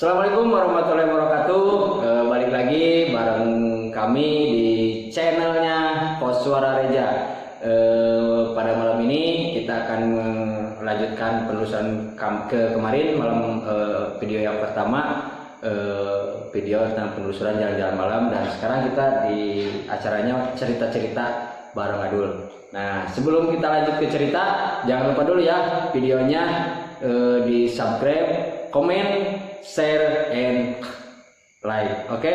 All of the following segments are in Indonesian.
Assalamualaikum warahmatullahi wabarakatuh. Balik lagi bareng kami di channelnya Pos Suara Reja. Pada malam ini kita akan melanjutkan penelusuran ke kemarin malam, video yang pertama, video tentang penelusuran jalan-jalan malam, dan sekarang kita di acaranya cerita-cerita bareng Adul. Nah, sebelum kita lanjut ke cerita, jangan lupa dulu ya videonya di subscribe, komen, share, and like. Oke?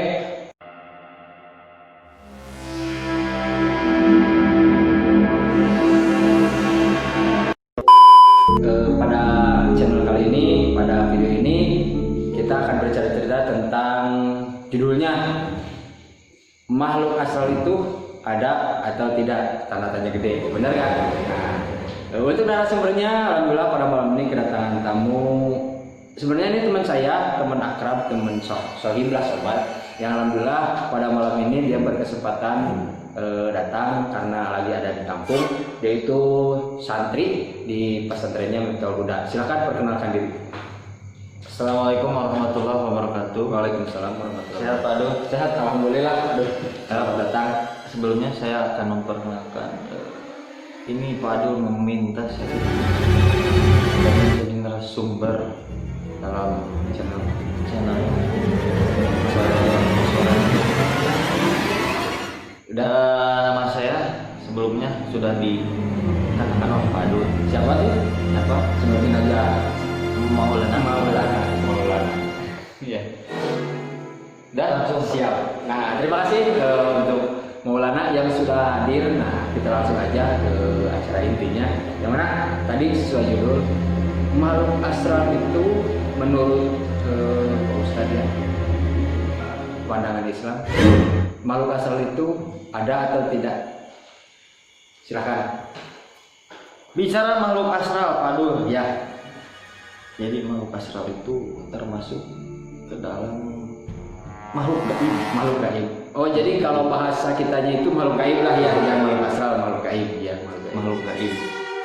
Pada channel kali ini, pada video ini kita akan bercerita tentang judulnya makhluk astral itu ada atau tidak, tanda tanya gede, benar kan? Nah, untuk narasumbernya, alhamdulillah pada malam ini kedatangan tamu. Sebenarnya ini teman saya, teman akrab, teman sohib lah, sobat, yang alhamdulillah pada malam ini dia berkesempatan datang karena lagi ada di kampung, yaitu santri di pesantrennya Miftahul Huda. Silakan perkenalkan diri. Assalamualaikum warahmatullahi wabarakatuh. Waalaikumsalam warahmatullahi wabarakatuh. Sehat Pak Adu? Sehat, alhamdulillah. Aduh, selamat datang. Sebelumnya saya akan memperkenalkan, ini Pak Adu meminta saya menjadi narasumber dalam channel nama saya sebelumnya sudah dikatakan oleh Pak Adu. Siapa sih? Siapa? Sebutin aja. Maulana. Iya. Dan langsung siap. Nah, terima kasih untuk Maulana yang sudah hadir. Nah, kita langsung aja ke acara intinya. Yang mana tadi sesuai judul, makhluk astral itu menurut Pak Ustadz ya, pandangan Islam, makhluk astral itu ada atau tidak? Silakan. Bicara makhluk astral Pak Adu. Ya. Jadi makhluk astral itu termasuk ke dalam makhluk gaib. Makhluk gaib. Oh, jadi kalau bahasa kitanya itu makhluk gaib lah ya, yang makhluk astral, makhluk gaib ya, Makhluk gaib.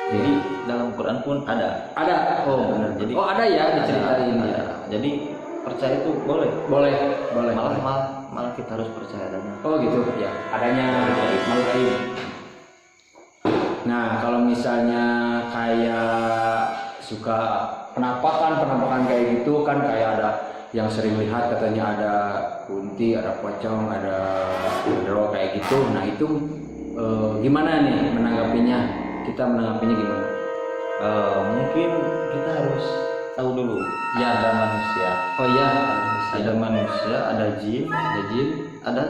Jadi dalam Quran pun ada. Ada. Oh, benar. Jadi ada ya diceritain ya. Jadi percaya itu boleh. Boleh. Malah kita harus percaya adanya. Oh gitu ya. Adanya makhluk gaib. Nah, kalau misalnya kayak suka penampakan kayak gitu kan, kayak ada yang sering lihat katanya ada kunti, ada pocong, ada genderuwo kayak gitu. Nah itu gimana nih menanggapinya? Kita menanggapinya gimana? Mungkin kita harus tahu dulu. Ya, ada manusia. Oh iya, Ada manusia, ada jin, ada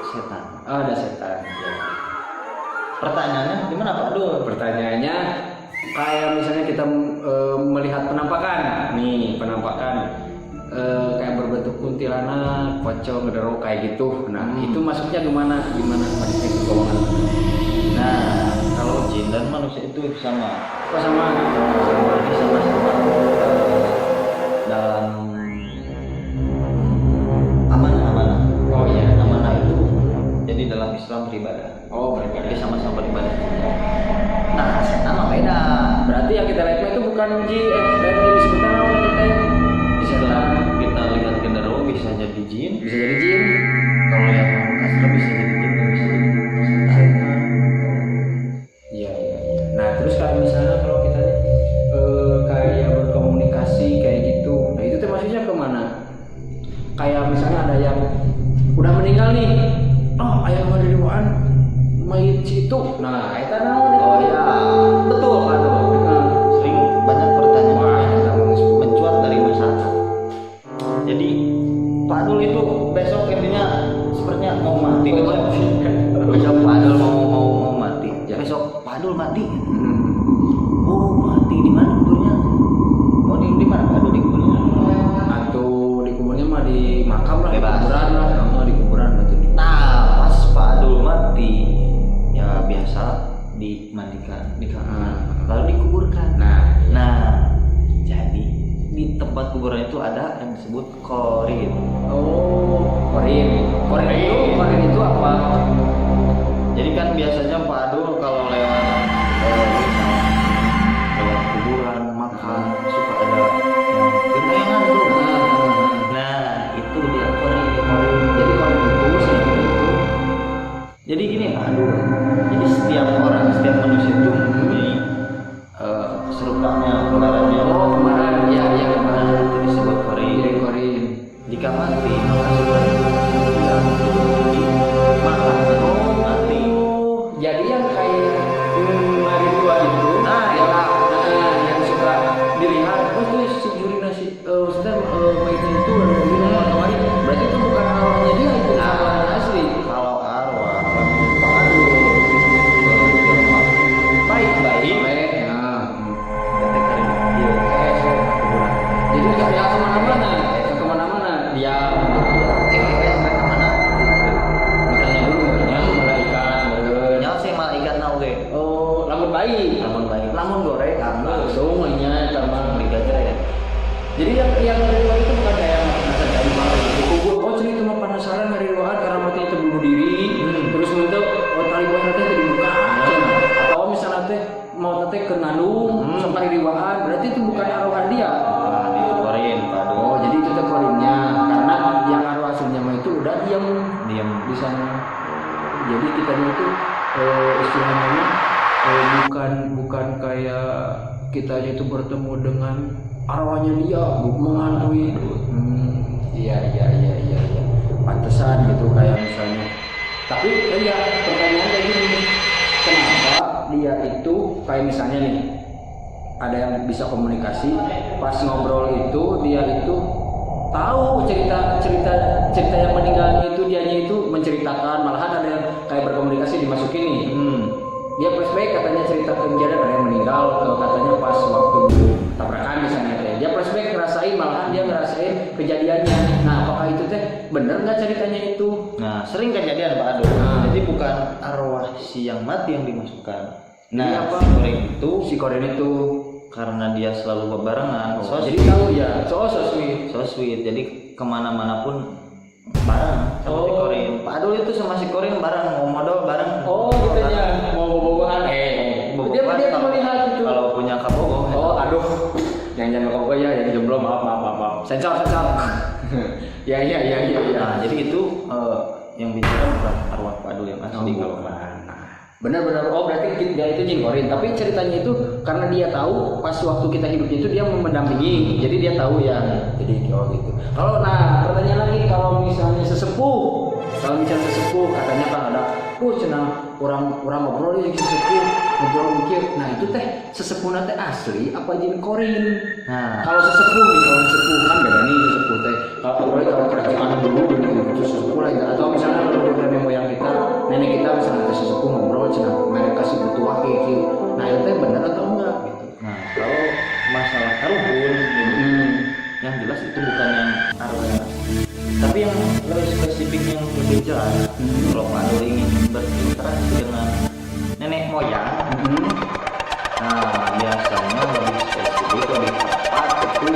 setan. Oh, ada setan. Ya. Pertanyaannya gimana Pak Dul? Pertanyaannya kayak misalnya kita melihat penampakan kayak berbentuk kuntilanak, pocong, genderuwo kayak gitu. Nah, itu masuknya gimana masuknya ke golongan? Nah, kalau jin dan manusia itu sama. Oh, sama Dalam amanah. Oh iya, Amanah itu jadi dalam Islam beribadah. oh beribadah. Jadi sama-sama beribadah. Nah, setan mah beda. Berarti yang kita lihat itu bukan jin, dan disebutkan oleh kita Setelah kita lihat genderuwo bisa jadi jin, bisa jadi jin. kalau yang astral bisa jadi jin, bisa jadi setan. Iya. Nah, terus kalau misalnya kalau kita kayak berkomunikasi kayak gitu, nah itu termasuknya kemana? Kayak misalnya ada yang udah meninggal nih, oh ayah ada di waan mayit situ. Nah, itu Oh ya, betul Pak Dul. Sering banyak pertanyaan mencuat dari masyarakat. Jadi Pak Dul itu besok intinya sepertinya mau mati. Besok Pak Dul mau mati. Ya. Besok Pak Dul mati. Oh mati di mana kuburnya? Mau di mana Pak Dul dikuburnya? atau di kuburnya mah di makam lah, di Bebas. kuburan lah, di kuburan berarti. Nah pas Pak Dul mati, ya biasa dimandikan, dikafankan, lalu dikuburkan. Nah, jadi di tempat kuburan itu ada yang disebut korin. Oh, korin itu apa? Jadi kan biasanya Pak Adul kalau lewat kuburan makan suka ada yang gentengan tuh. Nah lari dua itu. Nah, yang, ya. yang suka dilihat, oh itu si juri nasi, maksudnya mainan itu ada di warna-warni. Berarti itu bukan arwahnya dia, itu arwahnya asli. Kalau arwah Pak Adul baik-baik kata Karim dia Jadi nggak kemana-mana, dia sampai kemana makanya dulu yang malaikat, nyawa sih malaikat oke lamun bayi, lamun goreng langsung mainnya sama mereka ya. Jadi yang dari luar itu bukan kayak penasaran dari mana dikubur, oh jadi cuma penasaran dari luar karena mati itu bunuh diri, terus untuk tali buah nanti jadi buka, atau misalnya teh mau teh ke nandung sampai riwaan, berarti itu bukan arwah dia. Itu Korean Pak Adul. Oh jadi itu teh korinnya, karena yang arwah aslinya mah itu udah diam di sana. Jadi kita itu istilahnya bukan kayak kita itu bertemu dengan arwahnya dia menghantui. Iya. Pantesan gitu kayak misalnya. Tapi ya pertanyaan kayak gini, kenapa dia itu kayak misalnya nih ada yang bisa komunikasi pas ngobrol itu dia itu tahu cerita yang meninggalnya itu dianya itu menceritakan, malahan ada yang kayak berkomunikasi dimasukin nih. Dia flashback katanya cerita kejadian ada yang meninggal katanya pas waktu tabrakan misalnya teh. Dia flashback ngerasain, malahan dia ngerasain kejadiannya. Nah, apakah itu teh benar nggak ceritanya itu? Nah, sering kejadian Pak Adul. Jadi bukan arwah si yang mati yang dimasukkan. Nah, apa? Si Koren itu karena dia selalu bebarengan. Jadi tahu ya, so sweet. Jadi kemana-mana pun bareng sama si Koren. Pak Adul itu sama si Koren bareng, mau modal bareng. Oh, gitu ya. Mau bobogohan. Dia tuh melihat itu. Kalau punya kabogoh. Oh, aduh. Jangan kabogoh ya, yang jomblo maaf. Sensor. Ya. Nah, jadi itu yang bicara bukan arwah Pak Adul yang asli kalau benar. Oh berarti dia itu jin korin, tapi ceritanya itu karena dia tahu pas waktu kita hidupnya itu dia mendampingi, jadi dia tahu ya. Jadi gitu. Kalau pertanyaan lagi, kalau misalnya sesepuh katanya kan ada cenah orang ngobrol di sesepuh ngobrol mikir. Nah itu teh sesepuh teh asli apa jin korin? Nah, kalau sesepuh kan beda nih sesepuh teh. Kalau kerajaan dulu itu sesepuh lah, atau misalnya kalau nenek moyang kita, nenek kita misalnya teh sesepuh ngobrol cenah mereka kasih petua kayak gitu. Nah itu teh benar atau enggak gitu. Nah, kalau masalah karuhun yang jelas itu bukan yang arwah yang asli. Tapi yang lebih spesifik yang lebih jelas, kalau Pak Adul ingin berinteraksi dengan nenek moyang, nah biasanya lebih spesifik, lebih tepat itu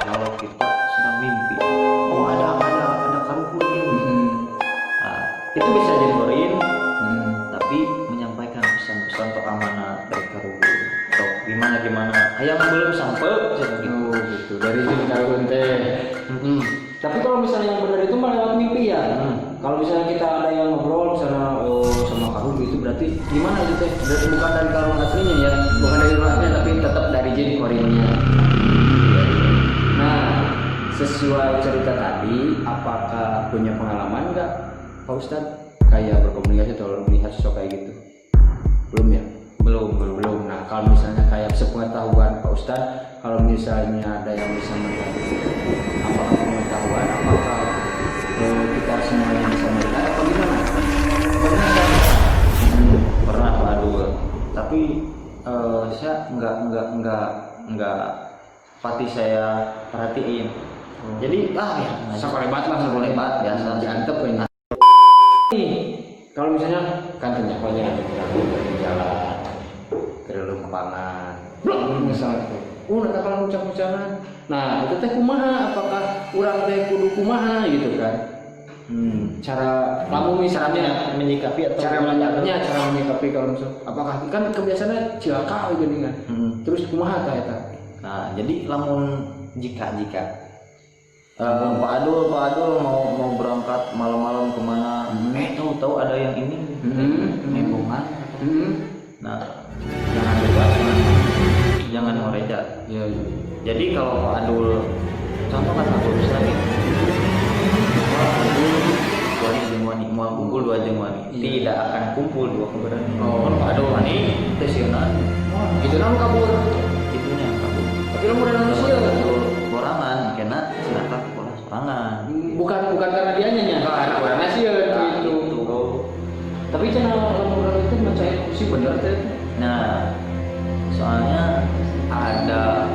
kalau kita sedang mimpi. Oh ada karuhun ini. Nah, itu bisa diborin, tapi menyampaikan pesan-pesan atau amanah dari karuhun. Atau gimana? Yang belum sampai gitu. Dari jin karuhun teh. Tapi kalau misalnya yang benar itu malah lewat mimpi ya. Kalau misalnya kita ada yang ngobrol misalnya sama karuhun gitu, berarti gimana itu teh? Bukan dari karuhun aslinya ya, bukan dari rohnya, tapi tetap dari jin korinnya. Nah, sesuai cerita tadi, apakah punya pengalaman nggak Pak Ustadz kayak berkomunikasi atau melihat sosok kayak gitu? Belum ya? Belum. Nah, kalau misalnya kayak sepengetahuan Pak Ustadz, kalau misalnya ada yang bisa melihat apakah pengetahuan, apakah kita semuanya bisa melihat atau gimana? Pernah Pak Adul. Tapi saya nggak pati saya perhatiin. Jadi Sakolebat biasa diantep ini. Kalau misalnya kan ternyapanya ada jalan ke dalam kepangan, misalnya nanti kalau ucap-ucapan, nah itu teh kumaha, apakah urang teh kudu kumaha gitu kan? Cara kamu misalnya menyikapi atau cara menyikapi kalau misal, apakah kan kebiasaannya cilaka gitu kan? Terus kumaha eta? Nah jadi lamun jika Pak Adul mau berangkat malam-malam kemana? Tahu ada yang ini hebohan. Nah jangan bebas, jangan merejat. Iya. Jadi kalau Pak Adul contoh kan aku bisa gitu. Wah Adul wani kumpul 2 jeung wani. Iya. Tidak akan kumpul 2 keberani. Oh. Ada wani teh sieunaan. Gitu naon kabur. Itunya kabur. Tapi lu udah nangis ya. Sorangan kena silakan sekolah sorangan. Bukan karena dianya nya, karena orang nasihat gitu. Tapi channel orang itu percaya sih bener teh. Nah, soalnya ada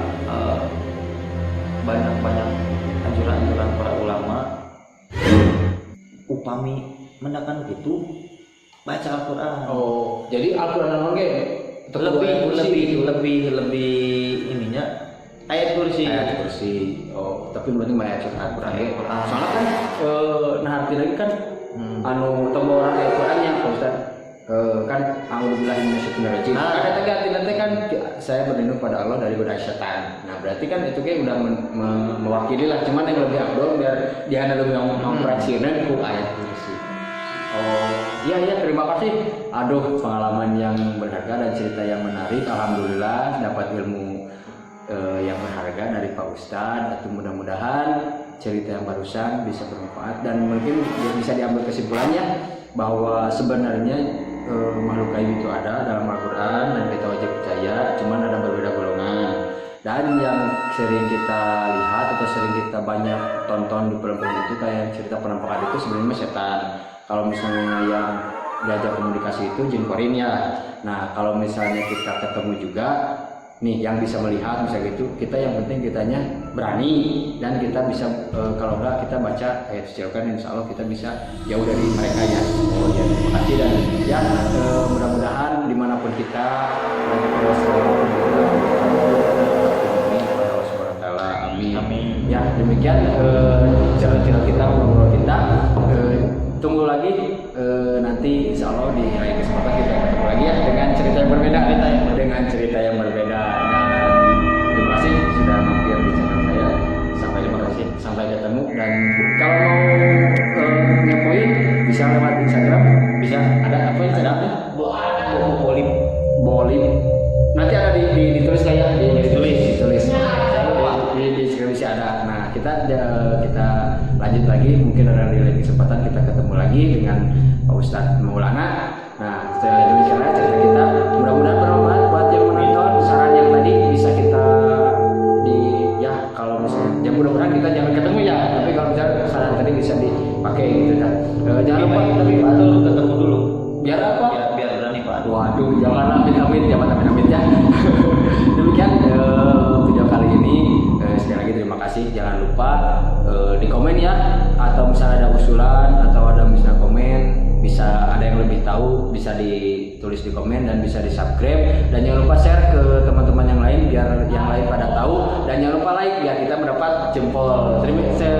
banyak anjuran-anjuran para ulama upami mendakan itu baca Al-Qur'an. Oh, jadi Al-Qur'an oke. Lebih ininya ayat kursi. Ayat kursi. Oh, tapi berarti ayat Al-Qur'an ya. Soalnya kan nah arti lagi kan anu tombol orang ayat Qur'annya Pak Ustaz. Kan a'udzubillahi minasyaitonir rajim. Ada artinya kan saya berlindung pada Allah dari godaan setan. Nah, berarti kan itu kayak udah mewakili lah, cuman yang lebih abdul biar dia lebih mempraksiskan ku ayat kursi. Oh, iya terima kasih. Aduh, pengalaman yang berharga dan cerita yang menarik. Alhamdulillah dapat ilmu yang berharga dari Pak Ustadz. Atau mudah-mudahan cerita yang barusan bisa bermanfaat dan mungkin bisa diambil kesimpulannya bahwa sebenarnya makhluk gaib itu ada dalam Al-Quran dan kita wajib percaya, cuman ada berbeda golongan. Dan yang sering kita lihat atau sering kita banyak tonton di film-film itu kayak cerita penampakan itu sebenarnya setan. Kalau misalnya yang diajak komunikasi itu jin korin ya. Nah, kalau misalnya kita ketemu juga nih yang bisa melihat misalnya gitu, kita yang penting kitanya berani dan kita bisa kalau enggak kita baca ayat suci Al-Quran, insya Allah kita bisa jauh dari mereka ya. Oh ya, terima kasih dan ya mudah-mudahan dimanapun kita amin. Ya demikian cerita kita ngobrol kita. Tunggu lagi nanti insya Allah di lain kesempatan kita ketemu lagi ya dengan cerita yang berbeda. Dan terima kasih sudah mampir di channel saya. Sampai ketemu dan kalau mau ngepoin bisa lewat Instagram, bisa ada apa Instagramnya? Bolim. Nanti ada ditulis kayak ditulis. Di deskripsi ada. Nah kita lanjut lagi, mungkin ada di lain kesempatan kita ketemu lagi dengan Pak Ustadz Maulana. Nah demikianlah cerita kita, mudah-mudahan bermanfaat buat yang menonton. Saran yang tadi bisa kita kalau misalnya ya mudah-mudahan kita jangan ketemu ya, tapi kalau misalnya saran tadi bisa dipakai gitu kan. Jangan lupa tapi Pak Adul ketemu dulu biar apa? Biar berani Pak. Waduh, jangan amit-amit ya. Demikian video kali ini. Sekali lagi terima kasih. Jangan lupa di komen ya, atau misalnya ada usulan atau ada misalnya komen, bisa ada yang lebih tahu bisa ditulis di komen dan bisa di subscribe, dan jangan lupa share ke teman-teman yang lain biar yang lain pada tahu, dan jangan lupa like biar kita mendapat jempol. Terima kasih.